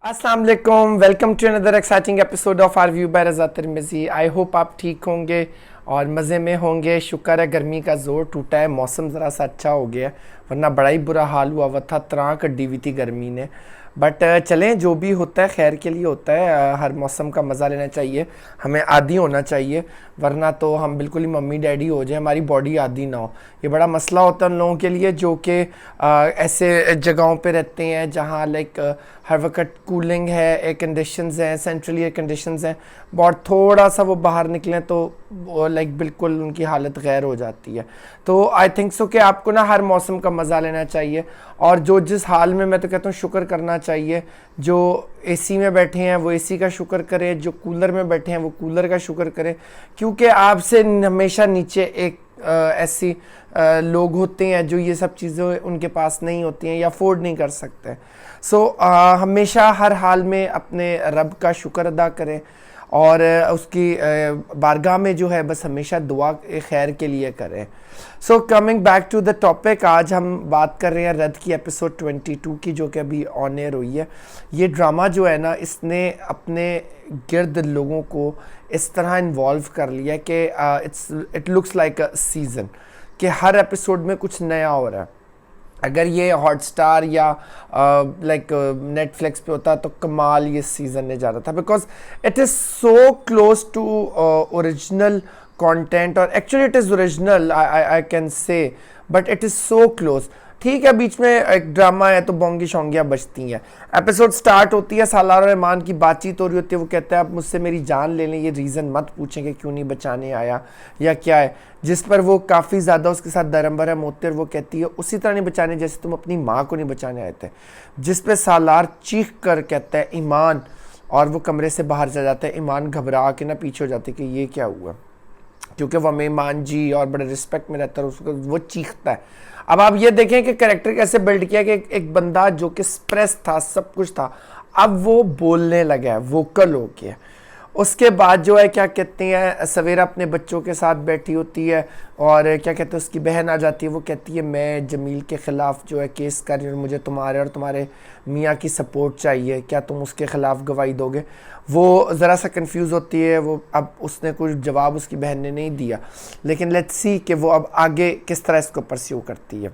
अस्सलाम वालेकुम, welcome to another exciting episode of our view by Raza Tirmizi. I hope आप ठीक होंगे और मज़े में होंगे। शुक्र है गर्मी का ज़ोर टूटा है, मौसम ज़रा सा अच्छा हो गया, वरना बड़ा ही बुरा हाल हुआ हुआ था, त्रां कड्डी हुई थी गर्मी ने। बट चलें, जो भी होता है खैर के लिए होता है। हर मौसम का मज़ा लेना चाहिए, हमें आदी होना चाहिए, वरना तो हम बिल्कुल ही मम्मी डैडी हो जाए, हमारी बॉडी आदी ना हो। ये बड़ा मसला होता है उन लोगों के लिए जो कि ऐसे जगहों पे रहते हैं जहाँ लाइक हर वक्त कूलिंग है, एयर कंडीशंस हैं, सेंट्रल एयर कंडीशंस हैं। बहुत थोड़ा सा वो बाहर निकलें तो लाइक बिल्कुल उनकी हालत गैर हो जाती है। तो आई थिंक सो कि आपको ना हर मौसम का मज़ा लेना चाहिए, और जो जिस हाल में, मैं तो कहता हूँ शुक्र करना चाहिए। जो एसी में बैठे हैं वो एसी का शुक्र करें, जो कूलर में बैठे हैं वो कूलर का शुक्र करें, क्योंकि आपसे हमेशा नीचे एक ऐसी लोग होते हैं जो ये सब चीज़ें उनके पास नहीं होती हैं या अफोर्ड नहीं कर सकते। सो हमेशा हर हाल में अपने रब का शुक्र अदा करें और उसकी बारगाह में जो है बस हमेशा दुआ खैर के लिए करें। So coming back to the topic, आज हम बात कर रहे हैं रद की एपिसोड 22 की, जो कि अभी ऑन एयर हुई है। ये ड्रामा जो है ना, इसने अपने गिर्द लोगों को इस तरह इन्वॉल्व कर लिया कि it looks like a season, कि हर एपिसोड में कुछ नया हो रहा है। अगर ये हॉटस्टार या लाइक नेटफ्लिक्स पे होता तो कमाल ये सीज़न ने जा रहा था, because it is so close to original content, और actually it is original, I can say, but it is so close. ठीक है, बीच में एक ड्रामा है तो बोंगी शोंगियाँ बजती हैं। एपिसोड स्टार्ट होती है, सालार और ईमान की बातचीत हो रही होती है। वो कहता है आप मुझसे मेरी जान ले लें, ये रीज़न मत पूछें कि क्यों नहीं बचाने आया या क्या है, जिस पर वो काफ़ी ज़्यादा उसके साथ दरम बरम होते हैं। और वो कहती है उसी तरह नहीं बचाने जैसे तुम अपनी माँ को नहीं बचाने आए थे, जिस पर सालार चीख कर कहता है ईमान, और वो कमरे से बाहर चला जाता है। ईमान घबरा के ना पीछे हो जाते कि ये क्या हुआ, क्योंकि वो ईमान जी और बड़े रिस्पेक्ट में रहता है, उसको वो चीखता है। अब आप ये देखें कि कैरेक्टर कैसे बिल्ड किया कि एक बंदा जो कि स्प्रेस था, सब कुछ था, अब वो बोलने लगा है, वोकल हो गया। उसके बाद जो है क्या कहते हैं, सवेरा अपने बच्चों के साथ बैठी होती है और क्या कहते हैं उसकी बहन आ जाती है। वो कहती है मैं जमील के ख़िलाफ़ जो है केस कर रही हूँ, मुझे तुम्हारे और तुम्हारे मियाँ की सपोर्ट चाहिए, क्या तुम उसके ख़िलाफ़ गवाही दोगे। वो ज़रा सा कंफ्यूज होती है, वो अब उसने कुछ जवाब उसकी बहन ने नहीं दिया, लेकिन लेट्स सी कि वो अब आगे किस तरह इसको परस्यू करती है।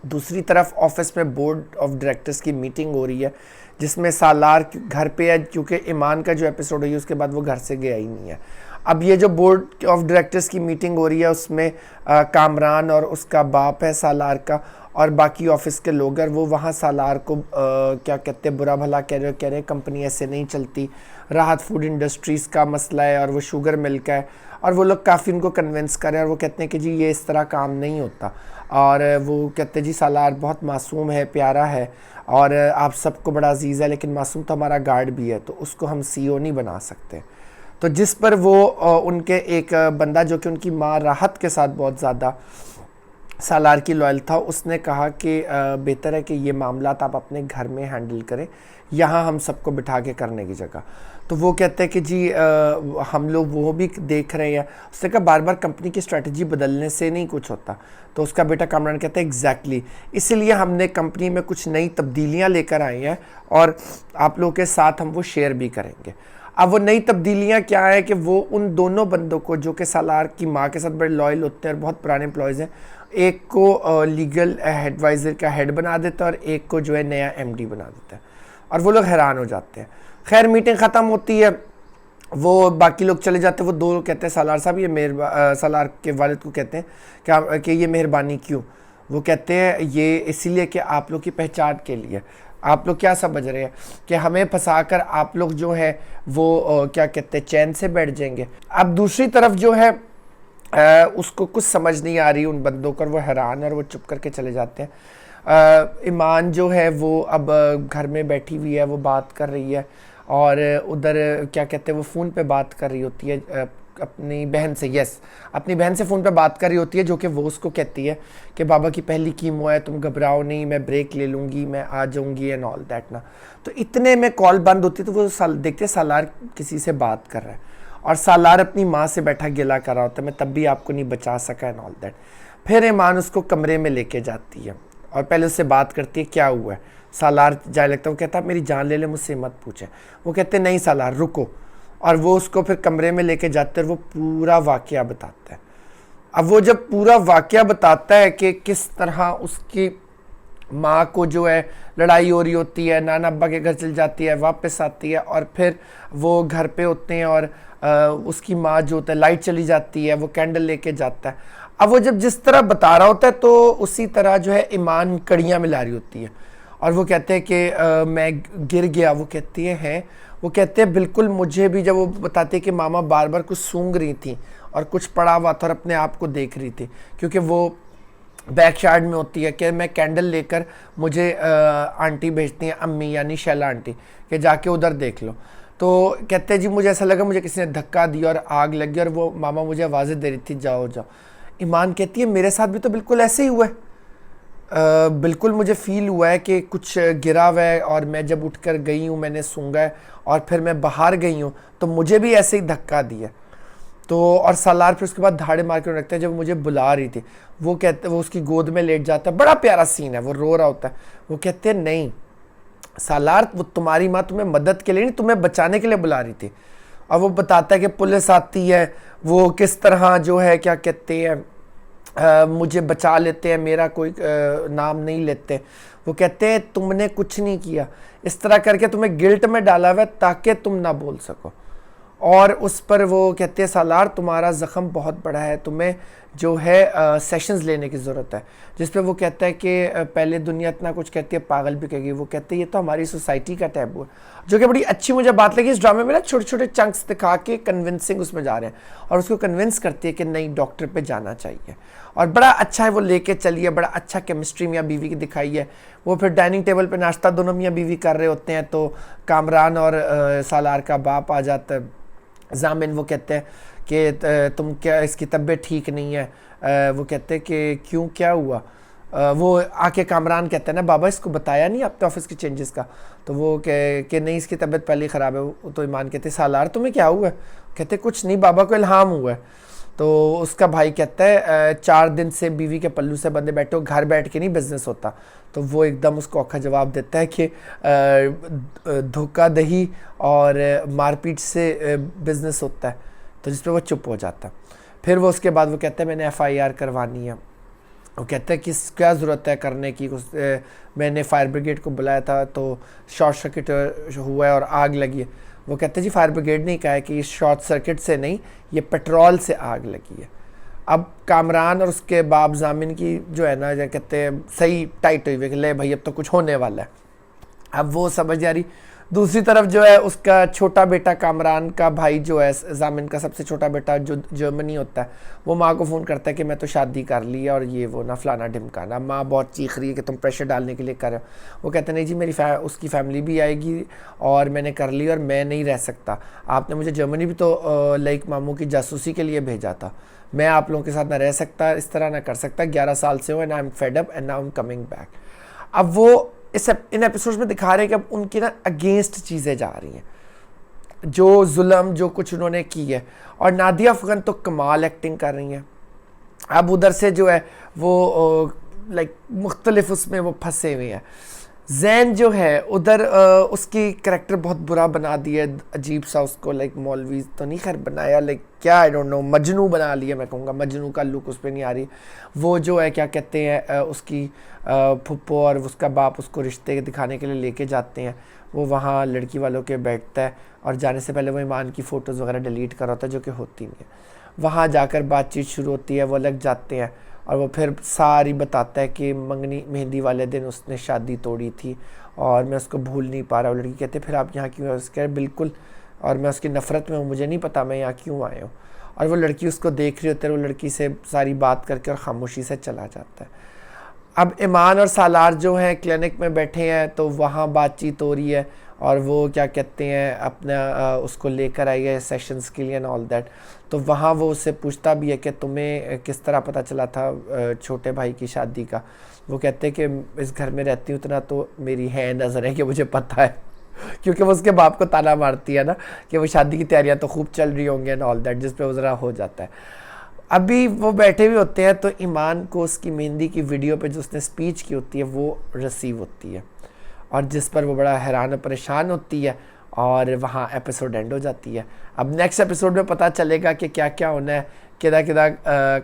दूसरी तरफ ऑफिस में बोर्ड ऑफ डायरेक्टर्स की मीटिंग हो रही है, जिसमें सालार घर पे है, क्योंकि ईमान का जो एपिसोड हुई उसके बाद वो घर से गया ही नहीं है। अब ये जो बोर्ड ऑफ डायरेक्टर्स की मीटिंग हो रही है उसमें कामरान और उसका बाप है सालार का, और बाकी ऑफिस के लोग हैं। वो वहाँ सालार को क्या कहते हैं बुरा भला कह रहे हैं कंपनी ऐसे नहीं चलती, राहत फूड इंडस्ट्रीज़ का मसला है और वो शुगर मिल का है, और वो लोग काफ़ी उनको कन्विंस कर रहे हैं और वो कहते हैं कि जी ये इस तरह काम नहीं होता। और वो कहते हैं जी सालार बहुत मासूम है, प्यारा है और आप सबको बड़ा अजीज़ है, लेकिन मासूम तो हमारा गार्ड भी है, तो उसको हम सीईओ नहीं बना सकते। तो जिस पर वो उनके एक बंदा जो कि उनकी माँ राहत के साथ बहुत ज़्यादा सालार की लॉयल था, उसने कहा कि बेहतर है कि ये मामला आप अपने घर में हैंडल करें, यहाँ हम सबको बिठा के करने की जगह। तो वो कहते हैं कि जी हम लोग वो भी देख रहे हैं। उसने कहा बार बार कंपनी की स्ट्रेटजी बदलने से नहीं कुछ होता। तो उसका बेटा कामरान कहता है एग्जैक्टली, इसीलिए हमने कंपनी में कुछ नई तब्दीलियाँ लेकर आए हैं और आप लोगों के साथ हम वो शेयर भी करेंगे। अब वो नई तब्दीलियाँ क्या है कि वो उन दोनों बंदों को जो कि सालार की माँ के साथ बड़े लॉयल होते हैं और बहुत पुराने एम्प्लॉयज़ हैं, एक को लीगल एडवाइज़र का हेड बना देता है और एक को जो है नया एमडी बना देता है, और वो लोग हैरान हो जाते हैं। खैर मीटिंग ख़त्म होती है, वो बाकी लोग चले जाते हैं। वो दो लोग कहते हैं सालार साहब ये सालार के वालिद को कहते हैं कि ये मेहरबानी क्यों। वो कहते हैं ये इसीलिए कि आप लोग की पहचान के लिए। आप लोग क्या समझ रहे हैं कि हमें फंसाकर आप लोग जो है वो क्या कहते हैं चैन से बैठ जाएंगे। अब दूसरी तरफ जो है उसको कुछ समझ नहीं आ रही उन बंदों को, वो हैरान और वो चुप करके चले जाते हैं। ईमान जो है वो अब घर में बैठी हुई है, वो बात कर रही है, और उधर क्या कहते हैं वो फ़ोन पे बात कर रही होती है अपनी बहन से। यस, अपनी बहन से फ़ोन पे बात कर रही होती है, जो कि वो उसको कहती है कि बाबा की पहली कीमो है, तुम घबराओ नहीं, मैं ब्रेक ले लूँगी, मैं आ जाऊँगी एंड ऑल दैट ना। तो इतने में कॉल बंद होती है, तो वो देखते सालार किसी से बात कर रहा है, और सालार अपनी माँ से बैठा गिला कर रहा होता है, मैं तब भी आपको नहीं बचा सका एंड ऑल दैट। फिर ईमान उसको कमरे में लेके जाती है और पहले उससे बात करती है क्या हुआ है। सालार जाने लगता है, वो कहता है मेरी जान ले ले, मुझसे मत पूछे। वो कहते नहीं सालार रुको, और वो उसको फिर कमरे में लेके जाते हैं और वो पूरा वाकया बताता है। अब वो जब पूरा वाकया बताता है कि किस तरह उसकी माँ को जो है लड़ाई हो रही होती है, नाना अब्बा के घर चल जाती है, वापस आती है और फिर वो घर पे होते हैं और उसकी माँ जो होता है लाइट चली जाती है, वो कैंडल लेके जाता है। अब वो जब जिस तरह बता रहा होता है तो उसी तरह जो है ईमान कड़ियाँ मिला रही होती है और वो कहते हैं कि मैं गिर गया। वो कहती है वो कहते हैं बिल्कुल मुझे भी, जब वो बताते हैं कि मामा बार बार कुछ सूंघ रही थी और कुछ पड़ा हुआ था और अपने आप को देख रही थी, क्योंकि वो बैकयार्ड में होती है कि मैं कैंडल लेकर मुझे आंटी भेजती हैं, अम्मी यानी शैला आंटी, कि जाके उधर देख लो। तो कहते हैं जी मुझे ऐसा लगा मुझे किसी ने धक्का दिया और आग लगी और वो मामा मुझे आवाज़ें दे रही थी जाओ जाओ। ईमान कहती है मेरे साथ भी तो बिल्कुल ऐसे ही हुआ है, बिल्कुल मुझे फील हुआ है कि कुछ गिरा हुआ है और मैं जब उठकर गई हूँ मैंने सूंघा है और फिर मैं बाहर गई हूँ तो मुझे भी ऐसे ही धक्का दिया। तो और सालार फिर उसके बाद धाड़े मार के रखते हैं जब मुझे बुला रही थी। वो कहते वो उसकी गोद में लेट जाता है, बड़ा प्यारा सीन है, वो रो रहा होता है। वो कहते हैं नहीं सालार वो तुम्हारी माँ तुम्हें मदद के लिए नहीं तुम्हें बचाने के लिए बुला रही थी। और वो बताता है कि पुलिस आती है, वो किस तरह जो है क्या कहते हैं मुझे बचा लेते हैं, मेरा कोई नाम नहीं लेते। वो कहते हैं तुमने कुछ नहीं किया, इस तरह करके तुम्हें गिल्ट में डाला हुआ है ताकि तुम ना बोल सको। और उस पर वो कहते हैं सालार तुम्हारा ज़ख़म बहुत बड़ा है, तुम्हें जो है सेशंस लेने की ज़रूरत है। जिस पे वो कहता है कि पहले दुनिया इतना कुछ कहती है पागल भी कहेगी। वो कहते हैं ये तो हमारी सोसाइटी का टैबू है, जो कि बड़ी अच्छी मुझे बात लगी इस ड्रामे में ना, छोटे छोटे चंक्स दिखा के कन्विंसिंग उसमें जा रहे हैं और उसको कन्विंस करती है कि नहीं डॉक्टर पे जाना चाहिए। और बड़ा अच्छा है वो लेके चली है, बड़ा अच्छा केमिस्ट्री मियाँ बीवी की दिखाई है। वो फिर डाइनिंग टेबल पे नाश्ता दोनों मियाँ बीवी कर रहे होते हैं तो कामरान और सालार का बाप आ जाता है जामिन। वो कहते हैं कि तुम क्या इसकी तबीयत ठीक नहीं है। वो कहते हैं कि क्यों क्या हुआ। वो आके कामरान कहते हैं ना बाबा इसको बताया नहीं आपने ऑफिस के चेंजेस का। तो वो कि नहीं इसकी तबीयत पहले ही ख़राब है। तो ईमान कहते सालार तुम्हें क्या हुआ है। कहते कुछ नहीं बाबा को इल्हाम हुआ है। तो उसका भाई कहता है 4 दिन से बीवी के पल्लू से बंदे बैठे हो, घर बैठ के नहीं बिजनेस होता। तो वो एकदम उसको औखा जवाब देता है कि धोखाधड़ी और मारपीट से बिजनेस होता है। तो जिस पे वो चुप हो जाता है। फिर वो उसके बाद वो कहता है मैंने FIR करवानी है। वो कहता है कि क्या ज़रूरत है करने की, मैंने फायर ब्रिगेड को बुलाया था तो शॉर्ट सर्किट हुआ है और आग लगी है। वो कहते हैं जी फायर ब्रिगेड ने कहा है कि शॉर्ट सर्किट से नहीं ये पेट्रोल से आग लगी है। अब कामरान और उसके बाप जामिन की जो है ना कहते हैं सही टाइट हुई हुई कि ले भाई अब तो कुछ होने वाला है। अब वो समझ आ रही। दूसरी तरफ जो है उसका छोटा बेटा कामरान का भाई जो है जामिन का सबसे छोटा बेटा जो जर्मनी होता है, वो माँ को फ़ोन करता है कि मैं तो शादी कर ली और ये वो ना फलाना ढिमकाना। माँ बहुत चीख रही है कि तुम प्रेशर डालने के लिए कर रहे हो। वो कहते नहीं जी मेरी उसकी फैमिली भी आएगी और मैंने कर ली और मैं नहीं रह सकता। आपने मुझे जर्मनी भी तो लाइक मामू की जासूसी के लिए भेजा था, मैं आप लोगों के साथ ना रह सकता, इस तरह ना कर सकता। 11 साल से हो and I am fed up and now I am coming back. अब वो इन एपिसोड्स में दिखा रहे हैं कि अब उनकी ना अगेंस्ट चीज़ें जा रही हैं, जो जुल्म जो कुछ उन्होंने की है। और नादिया अफगान तो कमाल एक्टिंग कर रही हैं। अब उधर से जो है वो लाइक मुख्तलिफ उसमें वो फंसे हुए हैं। जैन जो है उधर उसकी करैक्टर बहुत बुरा बना दिया, अजीब सा उसको लाइक मौलवी तो नहीं खैर बनाया, लाइक क्या आई डोंट नो मजनू बना लिया। मैं कहूँगा मजनू का लुक उस पर नहीं आ रही। वो जो है क्या कहते हैं उसकी फुप्पो और उसका बाप उसको रिश्ते दिखाने के लिए लेके जाते हैं। वो वहाँ लड़की वालों के बैठता है और जाने से पहले वो ईमान की फ़ोटोज़ वगैरह डिलीट कर होता है जो कि होती नहीं है। वहाँ जाकर बातचीत शुरू होती है, वो लग जाते हैं और वो फिर सारी बताता है कि मंगनी मेहंदी वाले दिन उसने शादी तोड़ी थी और मैं उसको भूल नहीं पा रहा हूँ। लड़की कहते फिर आप यहाँ क्यों है। उसके बिल्कुल, और मैं उसकी नफ़रत में हूँ, मुझे नहीं पता मैं यहाँ क्यों आया हूँ। और वो लड़की उसको देख रही होती है, वो लड़की से सारी बात करके और ख़ामोशी से चला जाता है। अब ईमान और सालार जो हैं क्लिनिक में बैठे हैं तो वहाँ बातचीत हो रही है और वो क्या कहते हैं अपना उसको लेकर आई है सेशंस के लिए एंड ऑल दैट। तो वहाँ वो उससे पूछता भी है कि तुम्हें किस तरह पता चला था छोटे भाई की शादी का। वो कहते हैं कि इस घर में रहती हूँ इतना तो मेरी है नज़र है कि मुझे पता है, क्योंकि वो उसके बाप को ताना मारती है ना कि वो शादी की तैयारियां तो खूब चल रही होंगी एंड ऑल दैट, जिस पे वो ज़रा हो जाता है। अभी वो बैठे हुए होते हैं तो ईमान को उसकी मेहंदी की वीडियो पे जो उसने स्पीच की होती है वो रिसीव होती है, और जिस पर वो बड़ा हैरान और परेशान होती है, और वहाँ एपिसोड एंड हो जाती है। अब नेक्स्ट एपिसोड में पता चलेगा कि क्या क्या होना है, किदा किदा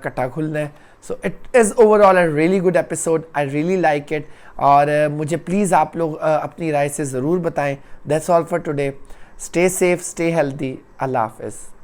कट्टा खुलना है। So it is overall a really good episode, I really like it. और मुझे प्लीज़ आप लोग अपनी राय से ज़रूर बताएं। That's all for today. Stay safe, stay healthy. Allah हाफिज़।